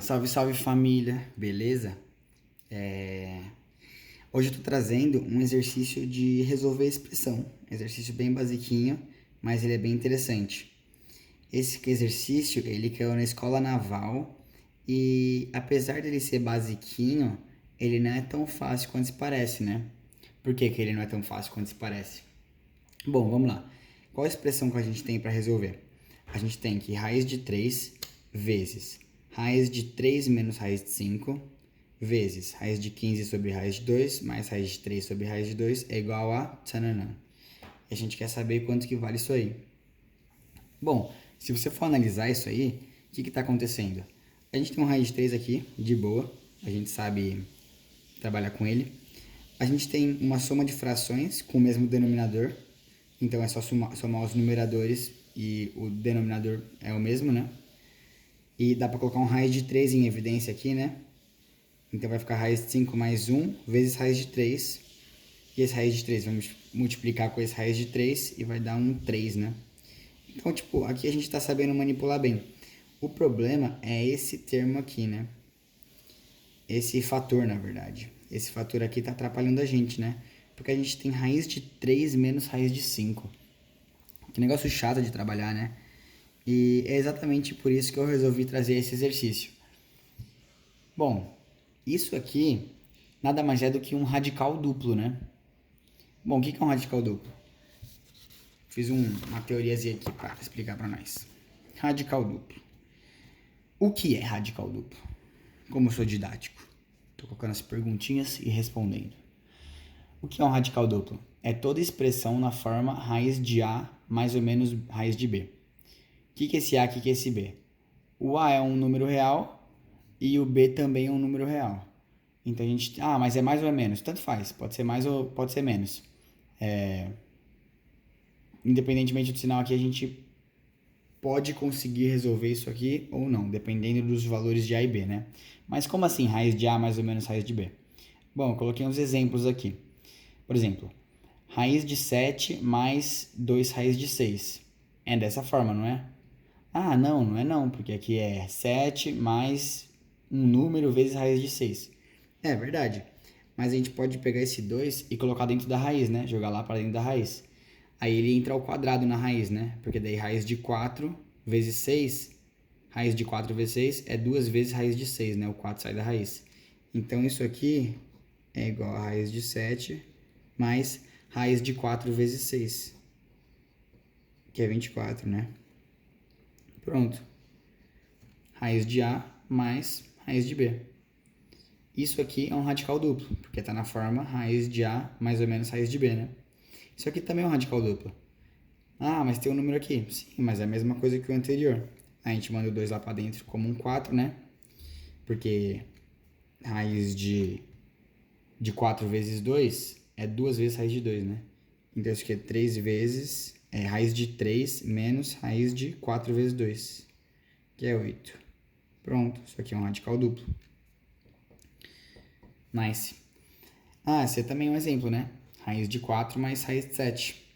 Salve, salve família, beleza? É, Hoje eu tô trazendo um exercício de resolver expressão. Exercício bem basiquinho, mas ele é bem interessante. Esse exercício, ele caiu na escola naval e apesar dele ser basiquinho, ele não é tão fácil quanto se parece, né? Por que que ele não é tão fácil quanto se parece? Bom, vamos lá. Qual a expressão que a gente tem para resolver? A gente tem que raiz de 3 vezes raiz de 3 menos raiz de 5 vezes raiz de 15 sobre raiz de 2 mais raiz de 3 sobre raiz de 2 é igual a tchananã. E a gente quer saber quanto que vale isso aí. Bom, se você for analisar isso aí, o que está acontecendo? A gente tem um raiz de 3 aqui, de boa, a gente sabe trabalhar com ele. A gente tem uma soma de frações com o mesmo denominador, então é só somar os numeradores e o denominador é o mesmo, né? E dá para colocar um raiz de 3 em evidência aqui, né? Então vai ficar raiz de 5 mais 1 vezes raiz de 3. E esse raiz de 3 vamos multiplicar com esse raiz de 3 e vai dar um 3, né? Então, tipo, aqui a gente está sabendo manipular bem. O problema é esse termo aqui, né? Esse fator, na verdade. Esse fator aqui está atrapalhando a gente, né? Porque a gente tem raiz de 3 menos raiz de 5. Que negócio chato de trabalhar, né? E é exatamente por isso que eu resolvi trazer esse exercício. Bom, isso aqui nada mais é do que um radical duplo, né? Bom, o que é um radical duplo? Fiz uma teoriazinha aqui para explicar para nós. Radical duplo. O que é radical duplo? Como eu sou didático, estou colocando as perguntinhas e respondendo. O que é um radical duplo? É toda expressão na forma raiz de A mais ou menos raiz de B. O que é esse A, o que é esse B? O A é um número real e o B também é um número real. Então a gente... Ah, mas é mais ou é menos? Tanto faz, pode ser mais ou pode ser menos. Independentemente do sinal aqui, a gente pode conseguir resolver isso aqui ou não, dependendo dos valores de A e B, né? Mas como assim raiz de A mais ou menos raiz de B? Bom, eu coloquei uns exemplos aqui. Por exemplo, raiz de 7 mais 2 raiz de 6. É dessa forma, não é? Ah, não é não, porque aqui é 7 mais um número vezes raiz de 6. É verdade, mas a gente pode pegar esse 2 e colocar dentro da raiz, né? Jogar lá para dentro da raiz. Aí ele entra ao quadrado na raiz, né? Porque daí raiz de 4 vezes 6, raiz de 4 vezes 6 é 2 vezes raiz de 6, né? O 4 sai da raiz. Então isso aqui é igual a raiz de 7 mais raiz de 4 vezes 6, que é 24, né? Pronto. Raiz de A mais raiz de B. Isso aqui é um radical duplo, porque está na forma raiz de A mais ou menos raiz de B, né? Isso aqui também é um radical duplo. Ah, mas tem um número aqui. Sim, mas é a mesma coisa que o anterior. A gente manda o 2 lá para dentro como um 4, né? Porque raiz de 4 vezes 2 é 2 vezes raiz de 2, né? Então isso aqui é 3 vezes... É raiz de 3 menos raiz de 4 vezes 2, que é 8. Pronto, isso aqui é um radical duplo. Nice. Ah, esse é também um exemplo, né? Raiz de 4 mais raiz de 7.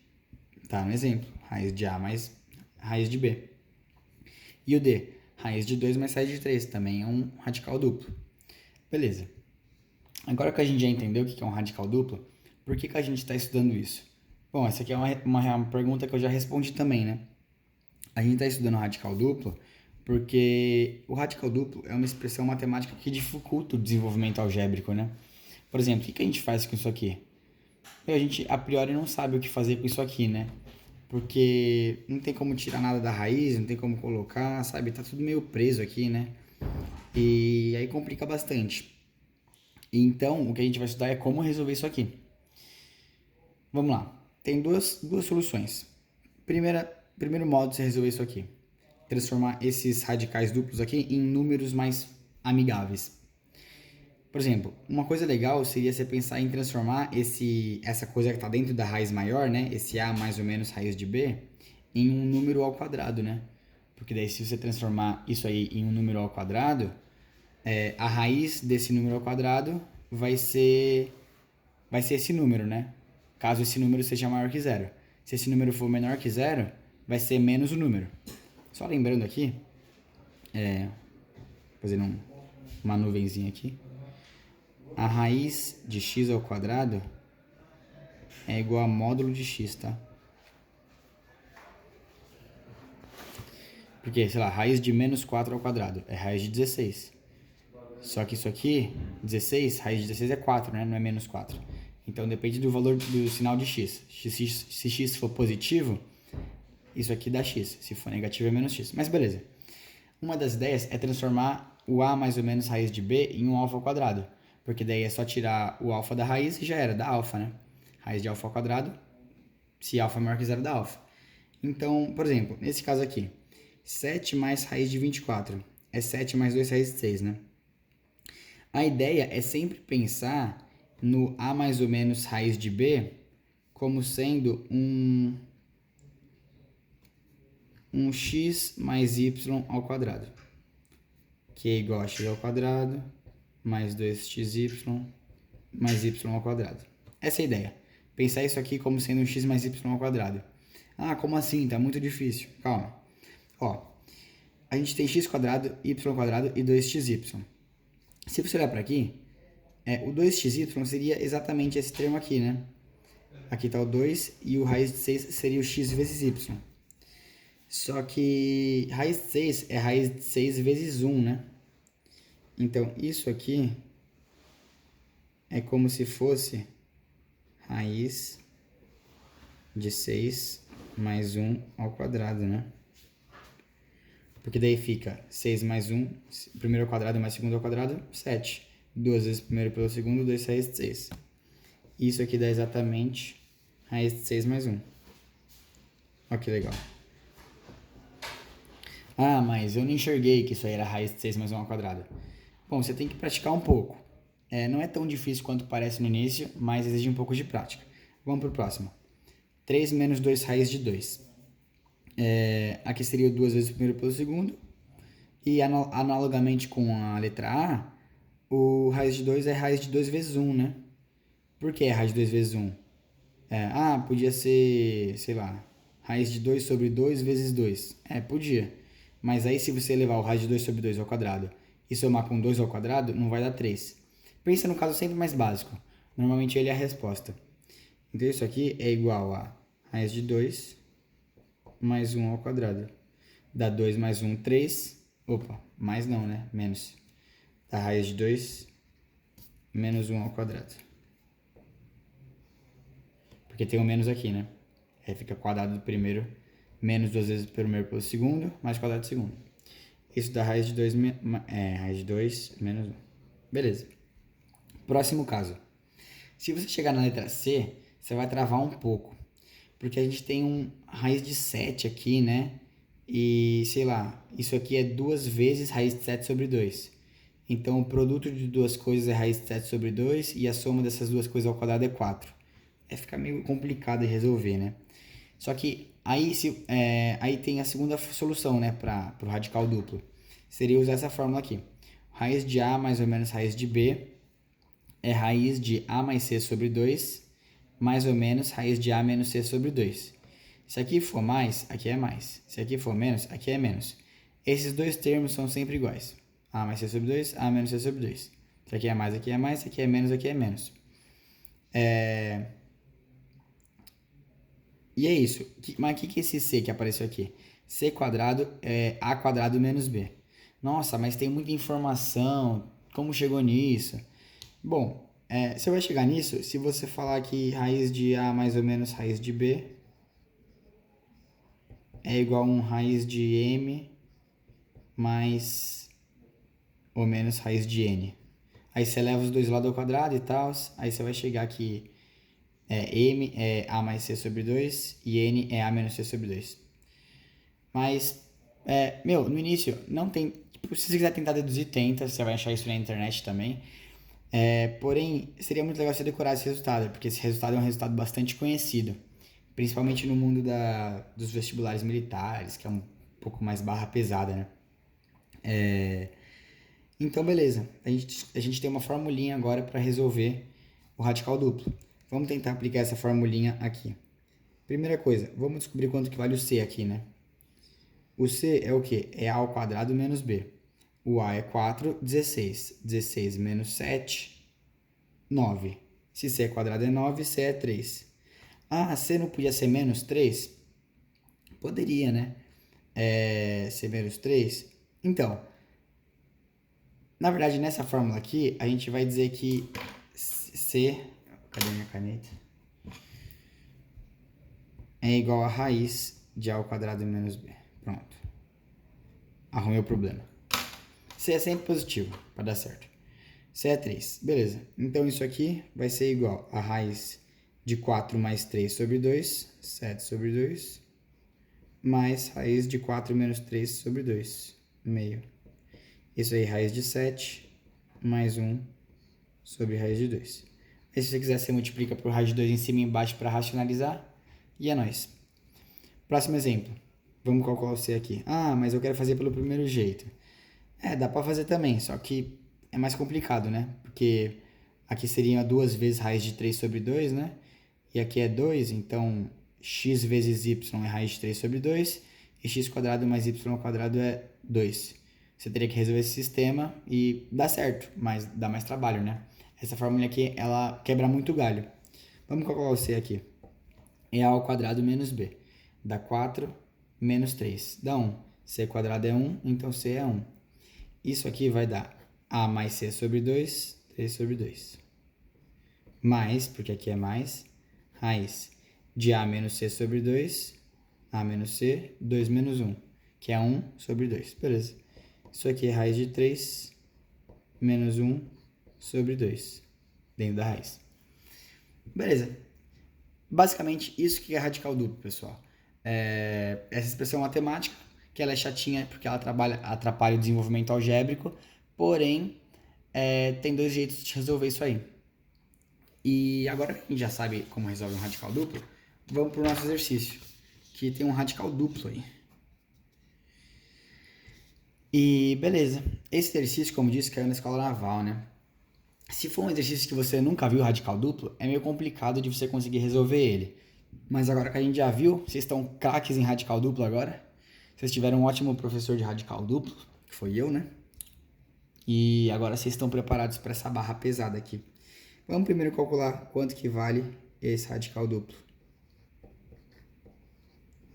Tá no exemplo. Raiz de A mais raiz de B. E o D? Raiz de 2 mais raiz de 3. Também é um radical duplo. Beleza. Agora que a gente já entendeu o que é um radical duplo, por que a gente está estudando isso? Bom, essa aqui é uma pergunta que eu já respondi também, né? A gente está estudando radical duplo porque o radical duplo é uma expressão matemática que dificulta o desenvolvimento algébrico, né? Por exemplo, o que a gente faz com isso aqui? A gente, a priori, não sabe o que fazer com isso aqui, né? Porque não tem como tirar nada da raiz, não tem como colocar, sabe? Tá tudo meio preso aqui, né? E aí complica bastante. Então, o que a gente vai estudar é como resolver isso aqui. Vamos lá. Tem duas soluções. Primeiro modo de você resolver isso aqui. Transformar esses radicais duplos aqui em números mais amigáveis. Por exemplo, uma coisa legal seria você pensar em transformar essa coisa que está dentro da raiz maior, né? Esse A mais ou menos raiz de B, em um número ao quadrado, né? Porque daí se você transformar isso aí em um número ao quadrado, a raiz desse número ao quadrado vai ser esse número, né? Caso esse número seja maior que zero. Se esse número for menor que zero, vai ser menos o número. Só lembrando aqui, fazendo uma nuvenzinha aqui. A raiz de x ao quadrado é igual a módulo de x, tá? Porque, sei lá, raiz de menos 4 ao quadrado é raiz de 16. Só que isso aqui, 16, raiz de 16 é 4, né? Não é menos 4. Então depende do valor do sinal de x. Se x for positivo, isso aqui dá x. Se for negativo, é menos x. Mas beleza. Uma das ideias é transformar o a mais ou menos raiz de b em um alfa ao quadrado. Porque daí é só tirar o alfa da raiz e já era, dá alfa, né? Raiz de alfa ao quadrado, se alfa é maior que zero, dá alfa. Então, por exemplo, nesse caso aqui, 7 mais raiz de 24 é 7 mais 2 raiz de 6, né? A ideia é sempre pensar no a mais ou menos raiz de b como sendo um x mais y ao quadrado, que é igual a x ao quadrado mais 2xy mais y ao quadrado. Essa é a ideia. Pensar isso aqui como sendo um x mais y ao quadrado. Ah, como assim? Tá muito difícil. Calma. Ó, a gente tem x quadrado, y quadrado e 2xy. Se você olhar para aqui, o 2xy seria exatamente esse termo aqui, né? Aqui está o 2 e o raiz de 6 seria o x vezes y. Só que raiz de 6 é raiz de 6 vezes 1, né? Então, isso aqui é como se fosse raiz de 6 mais 1 ao quadrado, né? Porque daí fica 6 mais 1, primeiro ao quadrado mais segundo ao quadrado, 7. 2 vezes primeiro pelo segundo, 2 raiz de 6. Isso aqui dá exatamente raiz de 6 mais 1. Olha que legal. Ah, mas eu não enxerguei que isso aí era raiz de 6 mais 1 ao quadrado. Bom, você tem que praticar um pouco. Não é tão difícil quanto parece no início, mas exige um pouco de prática. Vamos para o próximo. 3 menos 2 raiz de 2. Aqui seria 2 vezes o primeiro pelo segundo. E analogamente com a letra A, o raiz de 2 é raiz de 2 vezes 1, né? Por que é raiz de 2 vezes 1? Podia ser, sei lá, raiz de 2 sobre 2 vezes 2. Podia. Mas aí se você levar o raiz de 2 sobre 2 ao quadrado e somar com 2 ao quadrado, não vai dar 3. Pensa no caso sempre mais básico. Normalmente ele é a resposta. Então isso aqui é igual a raiz de 2 mais 1 ao quadrado. Dá 2 mais 1, 3. Opa, mais não, né? Menos. Dá raiz de 2 menos 1 ao quadrado. Porque tem o menos aqui, né? Aí fica quadrado do primeiro menos 2 vezes o primeiro pelo segundo, mais quadrado do segundo. Isso dá raiz de 2, raiz de 2 menos 1. Beleza. Próximo caso. Se você chegar na letra C, você vai travar um pouco. Porque a gente tem um raiz de 7 aqui, né? E, sei lá, isso aqui é 2 vezes raiz de 7 sobre 2. Então, o produto de duas coisas é raiz de 7 sobre 2 e a soma dessas duas coisas ao quadrado é 4. Fica meio complicado de resolver, né? Só que aí, aí tem a segunda solução, né, para o radical duplo. Seria usar essa fórmula aqui. Raiz de A mais ou menos raiz de B é raiz de A mais C sobre 2, mais ou menos raiz de A menos C sobre 2. Se aqui for mais, aqui é mais. Se aqui for menos, aqui é menos. Esses dois termos são sempre iguais. A mais C sobre 2, A menos C sobre 2. Se aqui é mais, aqui é mais. Se aqui é menos, aqui é menos. E é isso. Mas o que é esse C que apareceu aqui? C quadrado é A quadrado menos B. Nossa, mas tem muita informação. Como chegou nisso? Bom, você vai chegar nisso se você falar que raiz de A mais ou menos raiz de B é igual a um raiz de M mais ou menos raiz de N. Aí você leva os dois lados ao quadrado e tal. Aí você vai chegar que M é A mais C sobre 2 e N é A menos C sobre 2. Mas, no início, não tem... Tipo, se você quiser tentar deduzir, tenta. Você vai achar isso na internet também. Porém, seria muito legal você decorar esse resultado, porque esse resultado é um resultado bastante conhecido. Principalmente no mundo dos vestibulares militares, que é um pouco mais barra pesada, né? Então, beleza. A gente tem uma formulinha agora para resolver o radical duplo. Vamos tentar aplicar essa formulinha aqui. Primeira coisa, vamos descobrir quanto que vale o C aqui, né? O C é o quê? É A ao quadrado menos B. O A é 4, 16. 16 menos 7, 9. Se C é quadrado é 9, C é 3. Ah, C não podia ser menos 3? Poderia, né? Ser menos 3. Então, na verdade, nessa fórmula aqui, a gente vai dizer que C... Cadê minha caneta? É igual a raiz de A ao quadrado menos B. Pronto. Arrumei o problema. C é sempre positivo, para dar certo. C é 3. Beleza. Então, isso aqui vai ser igual a raiz de 4 mais 3 sobre 2, 7 sobre 2, mais raiz de 4 menos 3 sobre 2, meio. Isso aí, raiz de 7, mais 1 sobre raiz de 2. Aí, se você quiser, você multiplica por raiz de 2 em cima e embaixo para racionalizar. E é nóis. Próximo exemplo. Vamos calcular o C aqui. Ah, mas eu quero fazer pelo primeiro jeito. Dá para fazer também, só que é mais complicado, né? Porque aqui seria 2 vezes raiz de 3 sobre 2, né? E aqui é 2, então x vezes y é raiz de 3 sobre 2. E x quadrado mais y ao quadrado é 2. Você teria que resolver esse sistema e dá certo, mas dá mais trabalho, né? Essa fórmula aqui, ela quebra muito galho. Vamos calcular o C aqui. É A ao quadrado menos B. Dá 4 menos 3. Dá 1. C quadrado é 1, então C é 1. Isso aqui vai dar A mais C sobre 2, 3 sobre 2. Mais, porque aqui é mais, raiz de A menos C sobre 2, A menos C, 2 menos 1, que é 1 sobre 2. Beleza. Isso aqui é raiz de 3 menos 1 sobre 2, dentro da raiz. Beleza. Basicamente, isso que é radical duplo, pessoal. Essa expressão matemática, que ela é chatinha porque ela atrapalha o desenvolvimento algébrico, porém, tem dois jeitos de resolver isso aí. E agora que a gente já sabe como resolve um radical duplo, vamos para o nosso exercício, que tem um radical duplo aí. E beleza, esse exercício, como disse, caiu na escola naval, né? Se for um exercício que você nunca viu radical duplo, é meio complicado de você conseguir resolver ele. Mas agora que a gente já viu, vocês estão craques em radical duplo agora. Vocês tiveram um ótimo professor de radical duplo, que foi eu, né? E agora vocês estão preparados para essa barra pesada aqui. Vamos primeiro calcular quanto que vale esse radical duplo.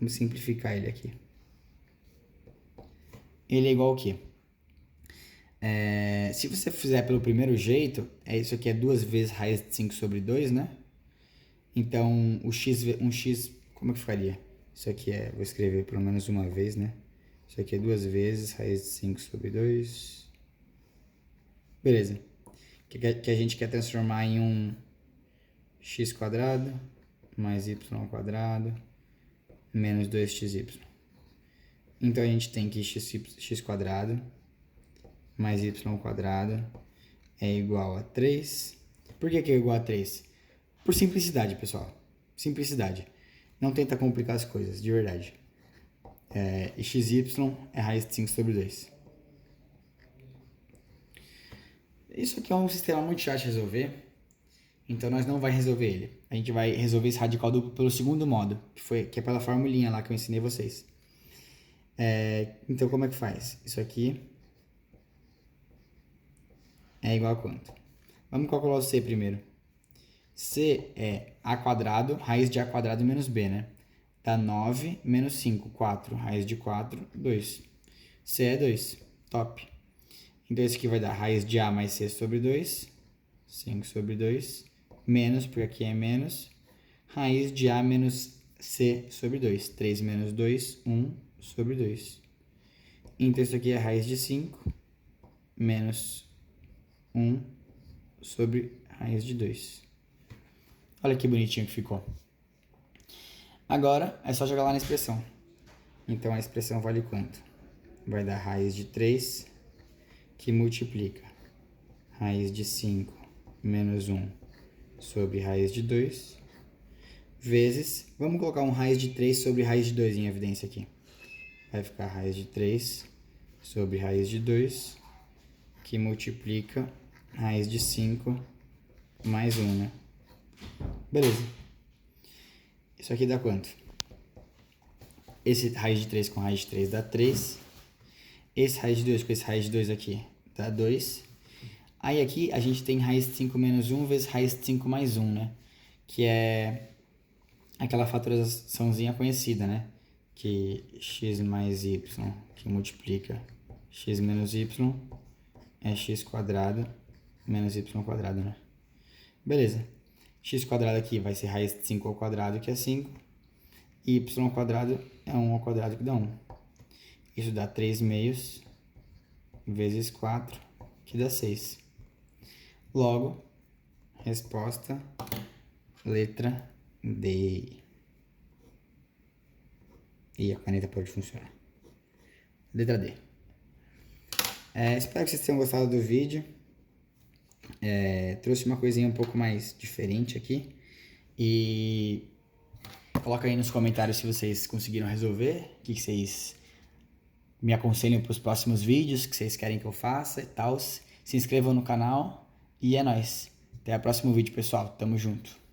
Vamos simplificar ele aqui. Ele é igual ao quê? Se você fizer pelo primeiro jeito, isso aqui é 2 vezes raiz de 5 sobre 2, né? Então, um x, como é que ficaria? Isso aqui vou escrever pelo menos uma vez, né? Isso aqui é 2 vezes raiz de 5 sobre 2. Beleza. Que a gente quer transformar em um x quadrado mais y ao quadrado menos 2xy. Então, a gente tem que x quadrado mais y ao quadrado é igual a 3. Por que é igual a 3? Por simplicidade, pessoal. Simplicidade. Não tenta complicar as coisas, de verdade. E xy é raiz de 5 sobre 2. Isso aqui é um sistema muito chato de resolver. Então, nós não vamos resolver ele. A gente vai resolver esse radical duplo pelo segundo modo, que é pela formulinha lá que eu ensinei vocês. Então, como é que faz? Isso aqui é igual a quanto? Vamos calcular o C primeiro. C é A quadrado, raiz de A quadrado menos B, né? Dá 9 menos 5, 4. Raiz de 4, 2. C é 2. Top. Então, isso aqui vai dar raiz de A mais C sobre 2. 5 sobre 2. Menos, porque aqui é menos. Raiz de A menos C sobre 2. 3 menos 2, 1 sobre 2. Então, isso aqui é raiz de 5 menos 1 sobre raiz de 2. Olha que bonitinho que ficou. Agora, é só jogar lá na expressão. Então, a expressão vale quanto? Vai dar raiz de 3, que multiplica raiz de 5 menos 1 sobre raiz de 2, vezes... Vamos colocar um raiz de 3 sobre raiz de 2 em evidência aqui. Vai ficar raiz de 3 sobre raiz de 2, que multiplica raiz de 5 mais 1, né? Beleza. Isso aqui dá quanto? Esse raiz de 3 com raiz de 3 dá 3. esse raiz de 2 com esse raiz de 2 aqui dá 2. Aí aqui a gente tem raiz de 5 menos 1 vezes raiz de 5 mais 1, né? Que é aquela fatorizaçãozinha conhecida, né? Que x mais y, que multiplica x menos y, é x quadrado menos y quadrado, né? Beleza. X quadrado aqui vai ser raiz de 5 ao quadrado, que é 5. E y ao quadrado é 1 ao quadrado, que dá 1. Isso dá 3 meios vezes 4, que dá 6. Logo, resposta, letra D. E a caneta pode funcionar. Letra D. Espero que vocês tenham gostado do vídeo. Trouxe uma coisinha um pouco mais diferente aqui. E coloca aí nos comentários se vocês conseguiram resolver, o que vocês me aconselham para os próximos vídeos, que vocês querem que eu faça e tal. Se inscrevam no canal e é nóis. Até o próximo vídeo, pessoal. Tamo junto.